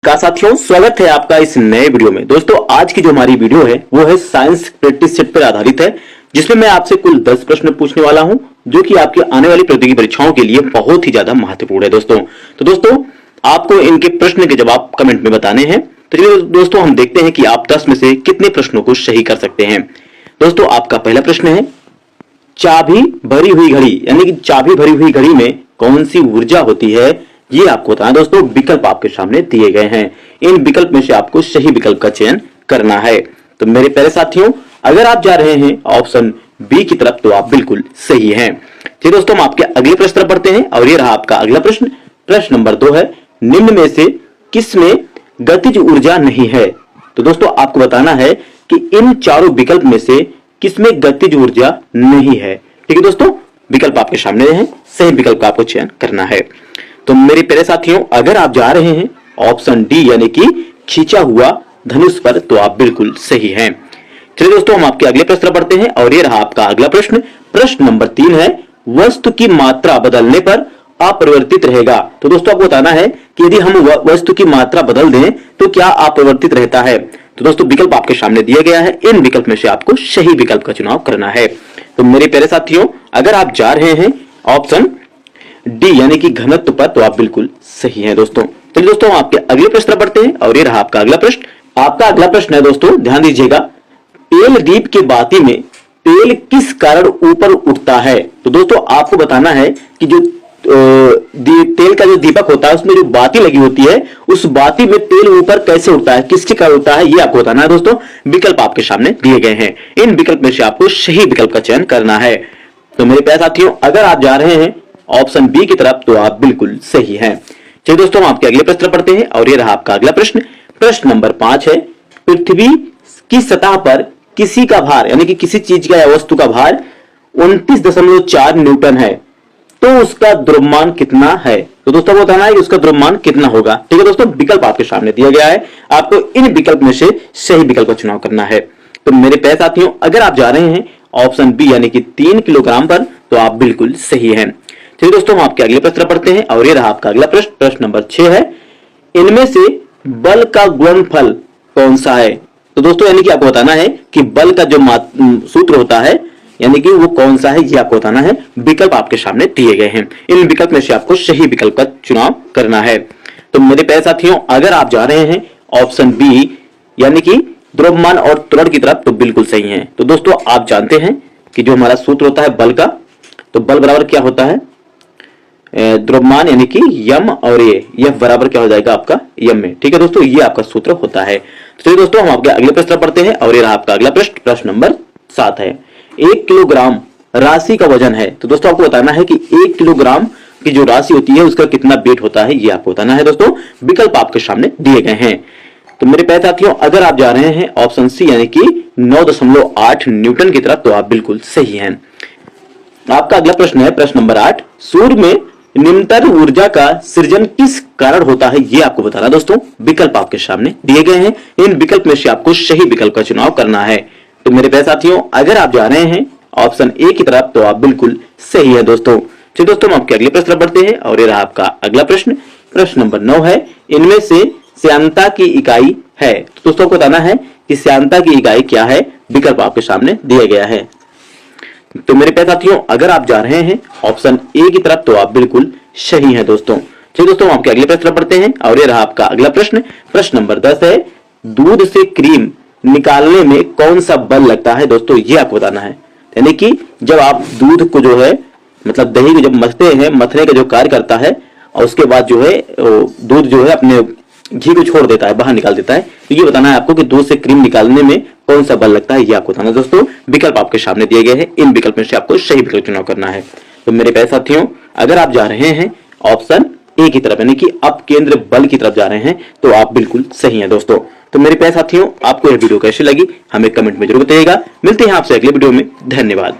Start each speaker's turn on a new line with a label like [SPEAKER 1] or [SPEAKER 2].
[SPEAKER 1] का साथियों, स्वागत है आपका इस नए वीडियो में। दोस्तों, आज की जो हमारी वीडियो है वो है साइंस प्रैक्टिस सेट पर आधारित है, जिसमें मैं आपसे कुल 10 प्रश्न पूछने वाला हूं, जो कि आपकी आने वाली प्रतियोगी परीक्षाओं के लिए बहुत ही ज्यादा महत्वपूर्ण है दोस्तों आपको इनके प्रश्न के जवाब कमेंट में बताने हैं। तो चलिए दोस्तों, हम देखते हैं कि आप 10 में से कितने प्रश्नों को सही कर सकते हैं। दोस्तों, आपका पहला प्रश्न है, चाबी भरी हुई घड़ी, यानी कि चाबी भरी हुई घड़ी में कौन सी ऊर्जा होती है, ये आपको बताना है। दोस्तों, विकल्प आपके सामने दिए गए हैं, इन विकल्प में से आपको सही विकल्प का चयन करना है। तो मेरे प्यारे साथियों, अगर आप जा रहे हैं ऑप्शन बी की तरफ तो आप बिल्कुल सही हैं। चलिए दोस्तों, हम आपके अगले प्रश्न पर पढ़ते हैं और ये रहा आपका अगला प्रश्न। प्रश्न नंबर 2 है, निम्न में से किसमें गतिज ऊर्जा नहीं है। तो दोस्तों, आपको बताना है कि इन चारों विकल्प में से किसमें गतिज ऊर्जा नहीं है। ठीक है दोस्तों, विकल्प आपके सामने हैं, सही विकल्प का आपको चयन करना है। तो मेरे प्यारे साथियों, अगर आप जा रहे हैं ऑप्शन डी यानी कि खींचा हुआ धनुष पर तो आप बिल्कुल सही हैं। चलिए दोस्तों, हम आपके अगले प्रश्न पढ़ते हैं और ये रहा आपका अगला प्रश्न। प्रश्न नंबर 3 है, वस्तु की मात्रा बदलने पर अपरिवर्तित रहेगा। तो दोस्तों, आपको बताना है कि यदि हम वस्तु की मात्रा बदल दें तो क्या अपरिवर्तित रहता है। तो दोस्तों, विकल्प आपके सामने दिया गया है, इन विकल्प में से आपको सही विकल्प का चुनाव करना है। तो मेरे प्यारे साथियों, अगर आप जा रहे हैं ऑप्शन डी यानी कि घनत्व पर तो आप बिल्कुल सही हैं दोस्तों। चलिए दोस्तों, हम आपके अगले प्रश्न पढ़ते हैं और ये रहा आपका अगला प्रश्न। आपका अगला प्रश्न है दोस्तों, ध्यान दीजिएगा, तेल दीप के बाती में तेल किस कारण ऊपर उठता है। तो दोस्तों, आपको बताना है कि जो तेल का जो दीपक होता है उसमें जो बाती लगी होती है, उस बाती में तेल ऊपर कैसे उठता है, किसके कारण उठता है, ये आपको बताना है दोस्तों। विकल्प आपके सामने दिए गए हैं, इन विकल्प में से आपको सही विकल्प का चयन करना है। तो मेरे प्यारे साथियों, अगर आप जा रहे हैं ऑप्शन बी की तरफ तो आप बिल्कुल सही हैं। चलिए दोस्तों, हम आपके अगले प्रश्न पढ़ते हैं और ये रहा आपका अगला प्रश्न। प्रश्न नंबर 5 है, पृथ्वी की सतह पर किसी का भार यानी कि किसी चीज का या वस्तु का भार 29.4 न्यूटन है, तो उसका द्रव्यमान कितना है। तो दोस्तों, बताना है कि उसका द्रव्यमान कितना होगा। ठीक है दोस्तों, विकल्प आपके सामने दिया गया है, आपको इन विकल्प में से सही विकल्प का चुनाव करना है। तो मेरे प्यारे साथियों, अगर आप जा रहे हैं ऑप्शन बी यानी कि 3 किलोग्राम पर तो आप बिल्कुल सही हैं। चलिए दोस्तों, हम आपके अगले प्रश्न पढ़ते हैं और ये रहा आपका अगला प्रश्न। प्रश्न नंबर 6 है, इनमें से बल का गुणनफल कौन सा है। तो दोस्तों, यानी कि आपको बताना है कि बल का जो सूत्र होता है यानी कि वो कौन सा है, ये आपको बताना है। विकल्प आपके सामने दिए गए हैं, इन विकल्प में से आपको सही विकल्प का चुनाव करना है। तो मेरे प्यारे साथियों, अगर आप जा रहे हैं ऑप्शन बी यानी कि द्रव्यमान और त्वरण की तरफ तो बिल्कुल सही है। तो दोस्तों, आप जानते हैं कि जो हमारा सूत्र होता है बल का, तो बल बराबर क्या होता है, द्रव्यमान यानी कि यम और ये बराबर क्या हो जाएगा आपका यम में। ठीक है दोस्तों, ये आपका सूत्र होता है। तो चलिए दोस्तों, हम आपके अगले प्रश्न पढ़ते हैं और ये रहा आपका अगला प्रश्न। प्रश्न नंबर 7 है, 1 किलोग्राम राशि का वजन है। तो दोस्तों, आपको बताना है कि 1 किलोग्राम की जो राशि होती है उसका कितना वेट होता है, ये आपको बताना है दोस्तों। विकल्प आपके सामने दिए गए हैं। तो मेरे प्यारे साथियों, अगर आप जा रहे हैं ऑप्शन सी यानी कि 9.8 न्यूटन की तरफ तो आप बिल्कुल सही हैं। आपका अगला प्रश्न है प्रश्न नंबर 8, सूर्य में निम्नतर ऊर्जा का सृजन किस कारण होता है, ये आपको बताना दोस्तों। विकल्प आपके सामने दिए गए हैं, इन विकल्प में से आपको सही विकल्प का चुनाव करना है। तो मेरे प्यारे साथियों, अगर आप जा रहे हैं ऑप्शन ए की तरफ तो आप बिल्कुल सही है दोस्तों। चलिए दोस्तों, हम आपके अगले प्रश्न पढ़ते हैं और ये रहा आपका अगला प्रश्न। प्रश्न नंबर 9 है, इनमें से श्यानता की इकाई है। तो दोस्तों, को बताना है कि श्यानता की इकाई क्या है, विकल्प आपके सामने दिया गया है। तो मेरे प्यारे साथियों, अगर आप जा रहे हैं ऑप्शन ए की तरफ तो आप बिल्कुल सही हैं दोस्तों। चलिए दोस्तों, हम आपके अगले प्रश्न पढ़ते हैं और ये रहा आपका अगला प्रश्न। प्रश्न नंबर 10 है, दूध से क्रीम निकालने में कौन सा बल लगता है। दोस्तों, ये आपको बताना है, यानी कि जब आप दूध को जो है मतलब दही को जब मथते हैं, मथने का जो कार्य करता है और उसके बाद जो है दूध जो है अपने घी को छोड़ देता है, बाहर निकाल देता है, तो ये बताना है आपको कि दूध से क्रीम निकालने में कौन सा बल लगता है, ये आपको बताना है दोस्तों। विकल्प आपके सामने दिए गए हैं, इन विकल्प में से आपको सही विकल्प चुनाव करना है। तो मेरे प्यारे साथियों, अगर आप जा रहे हैं ऑप्शन ए की तरफ यानी कि अपकेंद्र बल की तरफ जा रहे हैं तो आप बिल्कुल सही हैं दोस्तों। तो मेरे प्यारे साथियों, आपको यह वीडियो कैसी लगी हमें कमेंट में जरूर बताइएगा। मिलते हैं आपसे अगले वीडियो में, धन्यवाद।